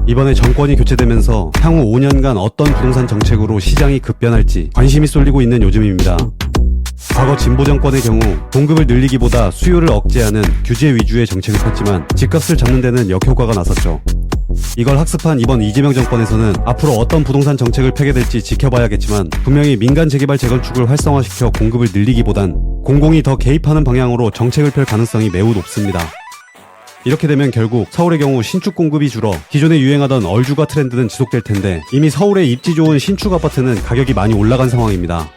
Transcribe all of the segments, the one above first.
이번에 정권이 교체되면서 향후 5년간 어떤 부동산 정책으로 시장이 급변할지 관심이 쏠리고 있는 요즘입니다. 과거 진보 정권의 경우 공급을 늘리기보다 수요를 억제하는 규제 위주의 정책을 폈지만 집값을 잡는 데는 역효과가 났었죠. 이걸 학습한 이번 이재명 정권에서는 앞으로 어떤 부동산 정책을 펴게 될지 지켜봐야겠지만 분명히 민간 재개발 재건축을 활성화시켜 공급을 늘리기보단 공공이 더 개입하는 방향으로 정책을 펼 가능성이 매우 높습니다. 이렇게 되면 결국 서울의 경우 신축 공급이 줄어 기존에 유행하던 얼주가 트렌드는 지속될 텐데 이미 서울의 입지 좋은 신축 아파트는 가격이 많이 올라간 상황입니다.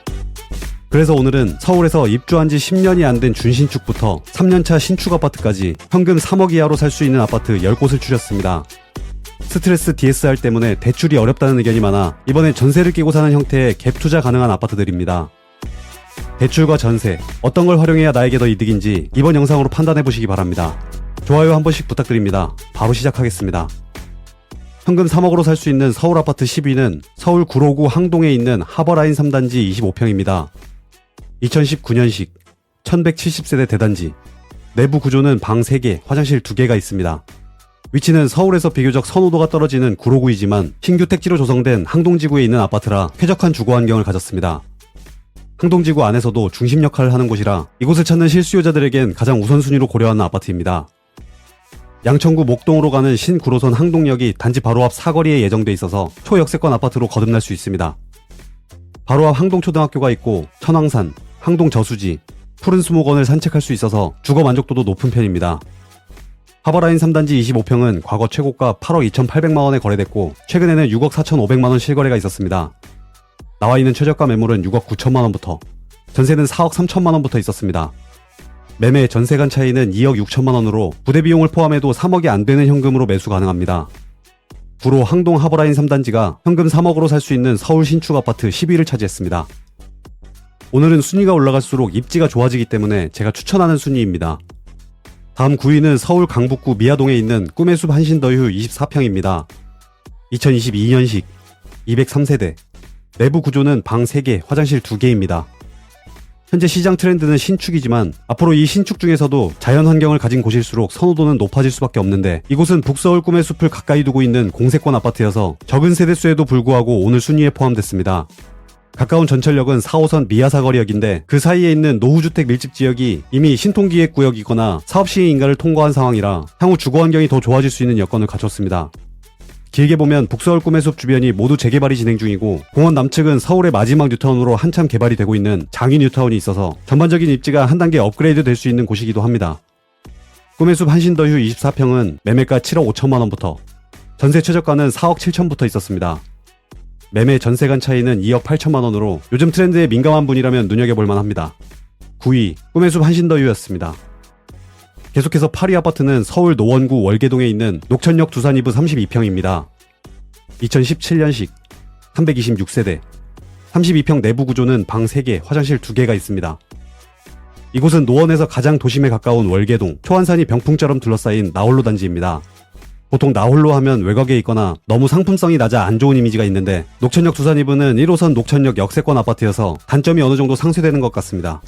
그래서 오늘은 서울에서 입주한 지 10년이 안 된 준신축부터 3년차 신축 아파트까지 현금 3억 이하로 살 수 있는 아파트 10곳을 추렸습니다. 스트레스 DSR 때문에 대출이 어렵다는 의견이 많아 이번에 전세를 끼고 사는 형태의 갭 투자 가능한 아파트들입니다. 대출과 전세, 어떤 걸 활용해야 나에게 더 이득인지 이번 영상으로 판단해 보시기 바랍니다. 좋아요 한 번씩 부탁드립니다. 바로 시작하겠습니다. 현금 3억으로 살 수 있는 서울 아파트 10위는 서울 구로구 항동에 있는 하버라인 3단지 25평입니다. 2019년식 1170세대 대단지, 내부 구조는 방 3개, 화장실 2개가 있습니다. 위치는 서울에서 비교적 선호도가 떨어지는 구로구이지만 신규 택지로 조성된 항동지구에 있는 아파트라 쾌적한 주거 환경을 가졌습니다. 항동지구 안에서도 중심 역할을 하는 곳이라 이곳을 찾는 실수요자들에겐 가장 우선순위로 고려하는 아파트입니다. 양천구 목동으로 가는 신구로선 항동역이 단지 바로 앞 사거리에 예정돼 있어서 초역세권 아파트로 거듭날 수 있습니다. 바로 앞 항동초등학교가 있고 천왕산, 항동저수지, 푸른 수목원을 산책할 수 있어서 주거 만족도도 높은 편입니다. 하버라인 3단지 25평은 과거 최고가 8억 2,800만원에 거래됐고 최근에는 6억 4,500만원 실거래가 있었습니다. 나와있는 최저가 매물은 6억 9천만원부터, 전세는 4억 3천만원부터 있었습니다. 매매 전세 간 차이는 2억 6천만원으로 부대 비용을 포함해도 3억이 안 되는 현금으로 매수 가능합니다. 구로 항동 하버라인 3단지가 현금 3억으로 살 수 있는 서울 신축 아파트 10위를 차지했습니다. 오늘은 순위가 올라갈수록 입지가 좋아지기 때문에 제가 추천하는 순위입니다. 다음 9위는 서울 강북구 미아동에 있는 꿈의 숲 한신더휴 24평입니다. 2022년식 203세대, 내부 구조는 방 3개, 화장실 2개입니다. 현재 시장 트렌드는 신축이지만 앞으로 이 신축 중에서도 자연 환경을 가진 곳일수록 선호도는 높아질 수밖에 없는데 이곳은 북서울 꿈의 숲을 가까이 두고 있는 공세권 아파트여서 적은 세대수에도 불구하고 오늘 순위에 포함됐습니다. 가까운 전철역은 4호선 미아사거리역인데 그 사이에 있는 노후주택 밀집 지역이 이미 신통기획구역이거나 사업시행인가를 통과한 상황이라 향후 주거 환경이 더 좋아질 수 있는 여건을 갖췄습니다. 길게 보면 북서울 꿈의 숲 주변이 모두 재개발이 진행 중이고 공원 남측은 서울의 마지막 뉴타운으로 한참 개발이 되고 있는 장위 뉴타운이 있어서 전반적인 입지가 한 단계 업그레이드 될 수 있는 곳이기도 합니다. 꿈의 숲 한신더휴 24평은 매매가 7억 5천만원부터, 전세 최저가는 4억 7천부터 있었습니다. 매매 전세 간 차이는 2억 8천만원으로 요즘 트렌드에 민감한 분이라면 눈여겨볼만 합니다. 9위 꿈의 숲 한신더휴였습니다. 계속해서 8위 아파트는 서울 노원구 월계동에 있는 녹천역 두산 2부 32평입니다. 2017년식 326세대, 32평 내부 구조는 방 3개, 화장실 2개가 있습니다. 이곳은 노원에서 가장 도심에 가까운 월계동, 초안산이 병풍처럼 둘러싸인 나홀로 단지입니다. 보통 나홀로 하면 외곽에 있거나 너무 상품성이 낮아 안 좋은 이미지가 있는데 녹천역 두산 2부는 1호선 녹천역 역세권 아파트여서 단점이 어느 정도 상쇄되는 것 같습니다.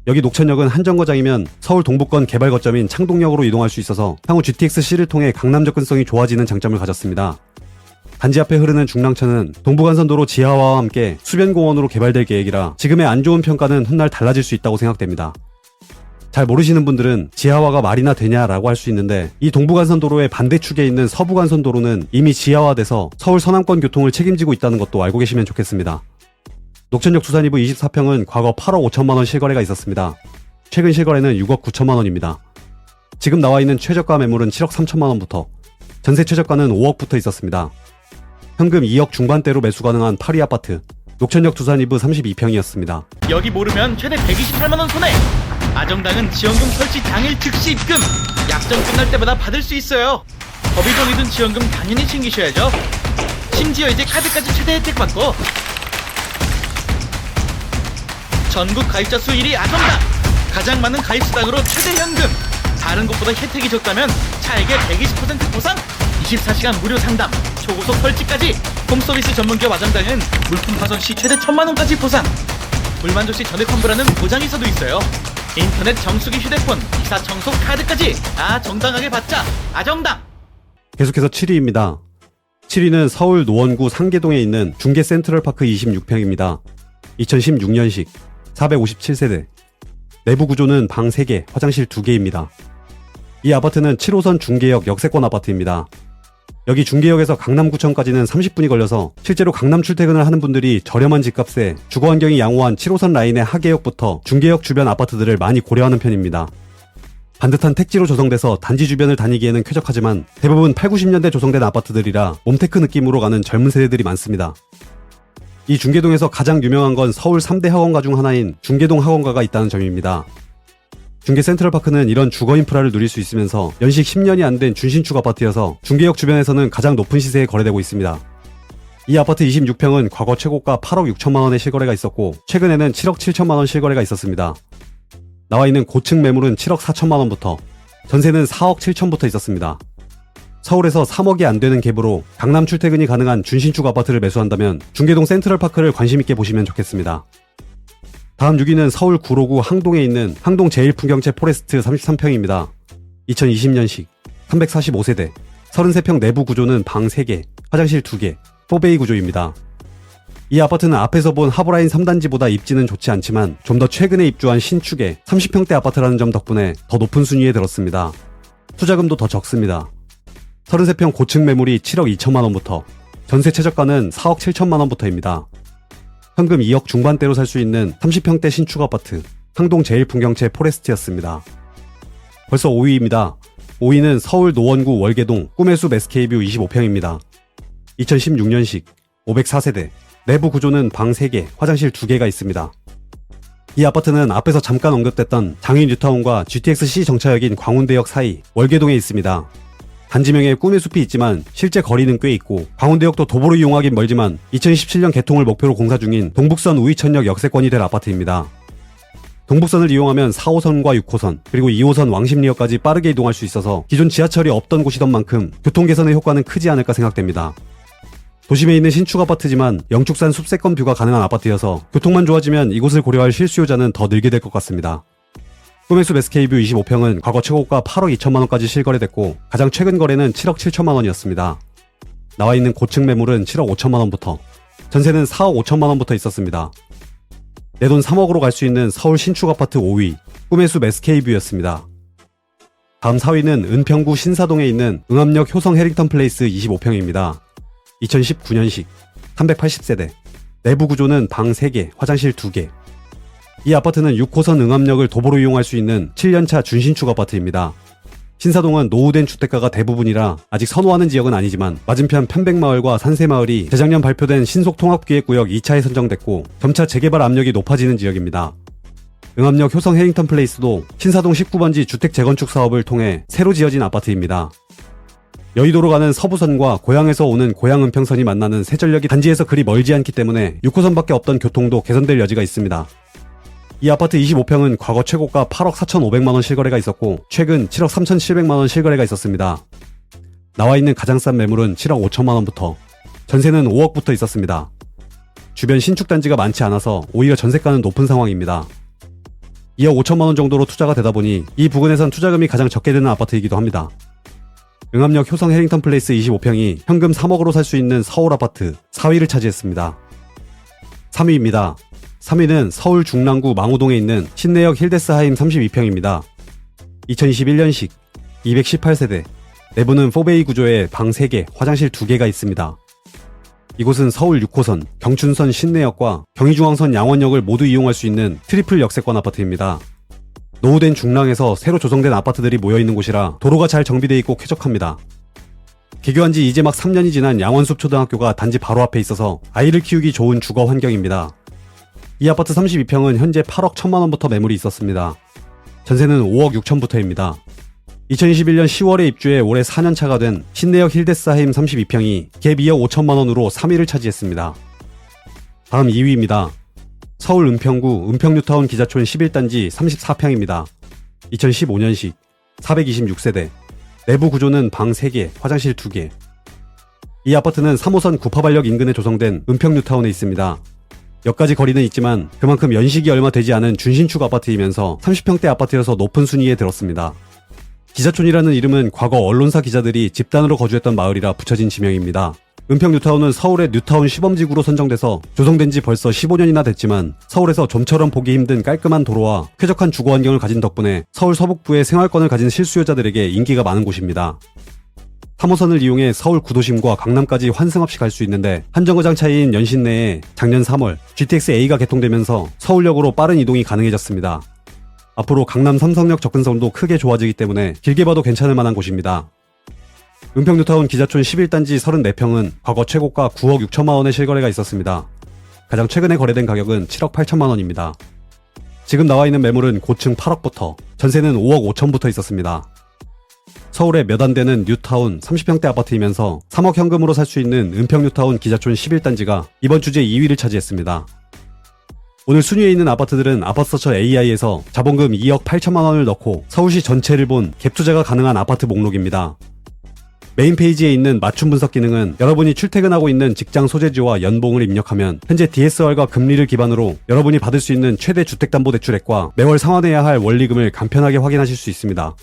여기 녹천역은 한 정거장이면 서울 동부권 개발 거점인 창동역으로 이동할 수 있어서 향후 GTX-C를 통해 강남 접근성이 좋아지는 장점을 가졌습니다. 단지 앞에 흐르는 중랑천은 동부간선도로 지하화와 함께 수변공원으로 개발될 계획이라 지금의 안 좋은 평가는 훗날 달라질 수 있다고 생각됩니다. 잘 모르시는 분들은 지하화가 말이나 되냐라고 할 수 있는데 이 동부간선도로의 반대축에 있는 서부간선도로는 이미 지하화돼서 서울 서남권 교통을 책임지고 있다는 것도 알고 계시면 좋겠습니다. 녹천역 두산 2부 24평은 과거 8억 5천만원 실거래가 있었습니다. 최근 실거래는 6억 9천만원입니다. 지금 나와있는 최저가 매물은 7억 3천만원부터, 전세 최저가는 5억부터 있었습니다. 현금 2억 중반대로 매수 가능한 8위 아파트, 녹천역 두산 2부 32평이었습니다. 여기 모르면 최대 128만원 손해! 아정당은 지원금 설치 당일 즉시 입금! 약정 끝날 때마다 받을 수 있어요. 법이동이든 지원금 당연히 챙기셔야죠. 심지어 이제 카드까지 최대 혜택 받고 전국 가입자 수 1위 아정당! 가장 많은 가입 수당으로 최대 현금! 다른 곳보다 혜택이 적다면 차액의 120% 보상! 24시간 무료 상담, 초고속 설치까지! 홈서비스 전문기업 아정당은 물품 파손 시 최대 1,000만원까지 보상! 불만족 시 전액 환불하는 보장이서도 있어요. 인터넷 정수기 휴대폰, 이사 청소 카드까지! 다 정당하게 받자! 아정당! 계속해서 7위입니다. 7위는 서울 노원구 상계동에 있는 중계 센트럴파크 26평입니다. 2016년식 457세대. 내부 구조는 방 3개, 화장실 2개입니다. 이 아파트는 7호선 중계역 역세권 아파트입니다. 여기 중계역에서 강남구청까지는 30분이 걸려서 실제로 강남 출퇴근을 하는 분들이 저렴한 집값에 주거 환경이 양호한 7호선 라인의 하계역부터 중계역 주변 아파트들을 많이 고려하는 편입니다. 반듯한 택지로 조성돼서 단지 주변을 다니기에는 쾌적하지만 대부분 8, 90년대 조성된 아파트들이라 몸테크 느낌으로 가는 젊은 세대들이 많습니다. 이 중계동에서 가장 유명한 건 서울 3대 학원가 중 하나인 중계동 학원가가 있다는 점입니다. 중계 센트럴파크는 이런 주거 인프라를 누릴 수 있으면서 연식 10년이 안 된 준신축 아파트여서 중계역 주변에서는 가장 높은 시세에 거래되고 있습니다. 이 아파트 26평은 과거 최고가 8억 6천만 원의 실거래가 있었고 최근에는 7억 7천만 원 실거래가 있었습니다. 나와 있는 고층 매물은 7억 4천만 원부터, 전세는 4억 7천부터 있었습니다. 서울에서 3억이 안 되는 갭으로 강남 출퇴근이 가능한 준신축 아파트를 매수한다면 중계동 센트럴파크를 관심있게 보시면 좋겠습니다. 다음 6위는 서울 구로구 항동에 있는 항동 제1풍경채 포레스트 33평입니다. 2020년식 345세대, 33평 내부 구조는 방 3개, 화장실 2개, 4베이 구조입니다. 이 아파트는 앞에서 본 하버라인 3단지보다 입지는 좋지 않지만 좀 더 최근에 입주한 신축의 30평대 아파트라는 점 덕분에 더 높은 순위에 들었습니다. 투자금도 더 적습니다. 33평 고층 매물이 7억 2천만 원부터, 전세 최저가는 4억 7천만 원부터입니다. 현금 2억 중반대로 살 수 있는 30평대 신축 아파트, 항동 제1풍경채 포레스트였습니다. 벌써 5위입니다. 5위는 서울 노원구 월계동 꿈의 숲 SK뷰 25평입니다. 2016년식 504세대, 내부 구조는 방 3개, 화장실 2개가 있습니다. 이 아파트는 앞에서 잠깐 언급됐던 장위 뉴타운과 GTX-C 정차역인 광운대역 사이 월계동에 있습니다. 단지명에 꿈의 숲이 있지만 실제 거리는 꽤 있고 광운대역도 도보로 이용하긴 멀지만 2017년 개통을 목표로 공사 중인 동북선 우이천역 역세권이 될 아파트입니다. 동북선을 이용하면 4호선과 6호선 그리고 2호선 왕십리역까지 빠르게 이동할 수 있어서 기존 지하철이 없던 곳이던 만큼 교통 개선의 효과는 크지 않을까 생각됩니다. 도심에 있는 신축 아파트지만 영축산 숲세권 뷰가 가능한 아파트여서 교통만 좋아지면 이곳을 고려할 실수요자는 더 늘게 될 것 같습니다. 꿈의 숲 SK뷰 25평은 과거 최고가 8억 2천만 원까지 실거래됐고 가장 최근 거래는 7억 7천만 원이었습니다. 나와 있는 고층 매물은 7억 5천만 원부터, 전세는 4억 5천만 원부터 있었습니다. 내 돈 3억으로 갈 수 있는 서울 신축 아파트 5위, 꿈의 숲 SK뷰였습니다. 다음 4위는 은평구 신사동에 있는 응암역 효성 해링턴 플레이스 25평입니다. 2019년식 380세대, 내부 구조는 방 3개, 화장실 2개. 이 아파트는 6호선 응암역을 도보로 이용할 수 있는 7년차 준신축 아파트입니다. 신사동은 노후된 주택가가 대부분이라 아직 선호하는 지역은 아니지만 맞은편 편백마을과 산세마을이 재작년 발표된 신속통합기획구역 2차에 선정됐고 점차 재개발 압력이 높아지는 지역입니다. 응암역 효성 해링턴 플레이스도 신사동 19번지 주택 재건축 사업을 통해 새로 지어진 아파트입니다. 여의도로 가는 서부선과 고향에서 오는 고향 은평선이 만나는 세전력이 단지에서 그리 멀지 않기 때문에 6호선밖에 없던 교통도 개선될 여지가 있습니다. 이 아파트 25평은 과거 최고가 8억 4,500만원 실거래가 있었고 최근 7억 3,700만원 실거래가 있었습니다. 나와 있는 가장 싼 매물은 7억 5천만원부터, 전세는 5억부터 있었습니다. 주변 신축 단지가 많지 않아서 오히려 전세가는 높은 상황입니다. 2억 5천만원 정도로 투자가 되다 보니 이 부근에선 투자금이 가장 적게 드는 아파트이기도 합니다. 응암역 효성 해링턴 플레이스 25평이 현금 3억으로 살 수 있는 서울 아파트 4위를 차지했습니다. 3위입니다. 3위는 서울 중랑구 망우동에 있는 신내역 힐데스하임 32평입니다. 2021년식 218세대, 내부는 4베이 구조의 방 3개, 화장실 2개가 있습니다. 이곳은 서울 6호선, 경춘선 신내역과 경의중앙선 양원역을 모두 이용할 수 있는 트리플 역세권 아파트입니다. 노후된 중랑에서 새로 조성된 아파트들이 모여있는 곳이라 도로가 잘 정비되어 있고 쾌적합니다. 개교한 지 이제 막 3년이 지난 양원숲 초등학교가 단지 바로 앞에 있어서 아이를 키우기 좋은 주거 환경입니다. 이 아파트 32평은 현재 8억 1천만원부터 매물이 있었습니다. 전세는 5억 6천부터입니다. 2021년 10월에 입주해 올해 4년차가 된 신내역 힐데스하임 32평이 갭 2억 5천만원으로 3위를 차지했습니다. 다음 2위입니다. 서울 은평구 은평뉴타운 기자촌 11단지 34평입니다. 2015년식 426세대, 내부 구조는 방 3개, 화장실 2개. 이 아파트는 3호선 구파발역 인근에 조성된 은평뉴타운에 있습니다. 역까지 거리는 있지만 그만큼 연식이 얼마 되지 않은 준신축 아파트이면서 30평대 아파트여서 높은 순위에 들었습니다. 기자촌이라는 이름은 과거 언론사 기자들이 집단으로 거주했던 마을이라 붙여진 지명입니다. 은평 뉴타운은 서울의 뉴타운 시범지구로 선정돼서 조성된 지 벌써 15년이나 됐지만 서울에서 좀처럼 보기 힘든 깔끔한 도로와 쾌적한 주거 환경을 가진 덕분에 서울 서북부의 생활권을 가진 실수요자들에게 인기가 많은 곳입니다. 3호선을 이용해 서울 구도심과 강남까지 환승 없이 갈 수 있는데 한정거장 차이인 연신내에 작년 3월 GTX-A가 개통되면서 서울역으로 빠른 이동이 가능해졌습니다. 앞으로 강남 삼성역 접근성도 크게 좋아지기 때문에 길게 봐도 괜찮을 만한 곳입니다. 은평 뉴타운 기자촌 11단지 34평은 과거 최고가 9억 6천만 원의 실거래가 있었습니다. 가장 최근에 거래된 가격은 7억 8천만 원입니다. 지금 나와 있는 매물은 고층 8억부터, 전세는 5억 5천부터 있었습니다. 서울에 몇 안 되는 뉴타운 30평대 아파트이면서 3억 현금으로 살 수 있는 은평 뉴타운 기자촌 11단지가 이번 주제 2위를 차지했습니다. 오늘 순위에 있는 아파트들은 아파트서처 AI에서 자본금 2억 8천만 원을 넣고 서울시 전체를 본 갭 투자가 가능한 아파트 목록입니다. 메인 페이지에 있는 맞춤 분석 기능은 여러분이 출퇴근하고 있는 직장 소재지와 연봉을 입력하면 현재 DSR과 금리를 기반으로 여러분이 받을 수 있는 최대 주택담보대출액과 매월 상환해야 할 원리금을 간편하게 확인하실 수 있습니다.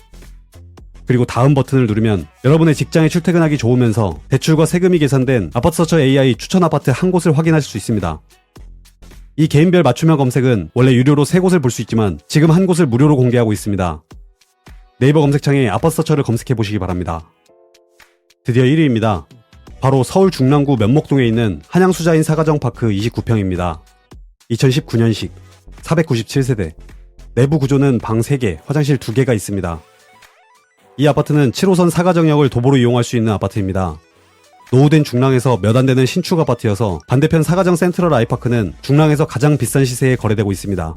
그리고 다음 버튼을 누르면 여러분의 직장에 출퇴근하기 좋으면서 대출과 세금이 계산된 아파트서처 AI 추천 아파트 한 곳을 확인하실 수 있습니다. 이 개인별 맞춤형 검색은 원래 유료로 3곳을 볼 수 있지만 지금 한 곳을 무료로 공개하고 있습니다. 네이버 검색창에 아파트서처를 검색해 보시기 바랍니다. 드디어 1위입니다. 바로 서울 중랑구 면목동에 있는 한양수자인 사가정파크 29평입니다. 2019년식 497세대, 내부 구조는 방 3개, 화장실 2개가 있습니다. 이 아파트는 7호선 사가정역을 도보로 이용할 수 있는 아파트입니다. 노후된 중랑에서 몇 안 되는 신축 아파트여서 반대편 사가정 센트럴 아이파크는 중랑에서 가장 비싼 시세에 거래되고 있습니다.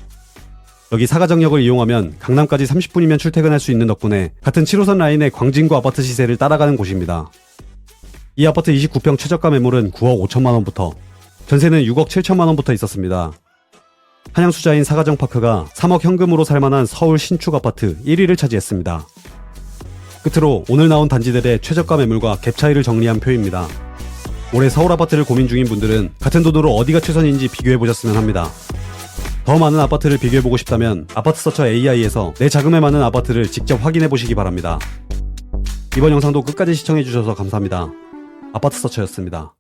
여기 사가정역을 이용하면 강남까지 30분이면 출퇴근할 수 있는 덕분에 같은 7호선 라인의 광진구 아파트 시세를 따라가는 곳입니다. 이 아파트 29평 최저가 매물은 9억 5천만 원부터, 전세는 6억 7천만 원부터 있었습니다. 한양수자인 사가정파크가 3억 현금으로 살만한 서울 신축 아파트 1위를 차지했습니다. 끝으로 오늘 나온 단지들의 최저가 매물과 갭 차이를 정리한 표입니다. 올해 서울 아파트를 고민 중인 분들은 같은 돈으로 어디가 최선인지 비교해보셨으면 합니다. 더 많은 아파트를 비교해보고 싶다면 아파트서처 AI에서 내 자금에 맞는 아파트를 직접 확인해보시기 바랍니다. 이번 영상도 끝까지 시청해주셔서 감사합니다. 아파트서처였습니다.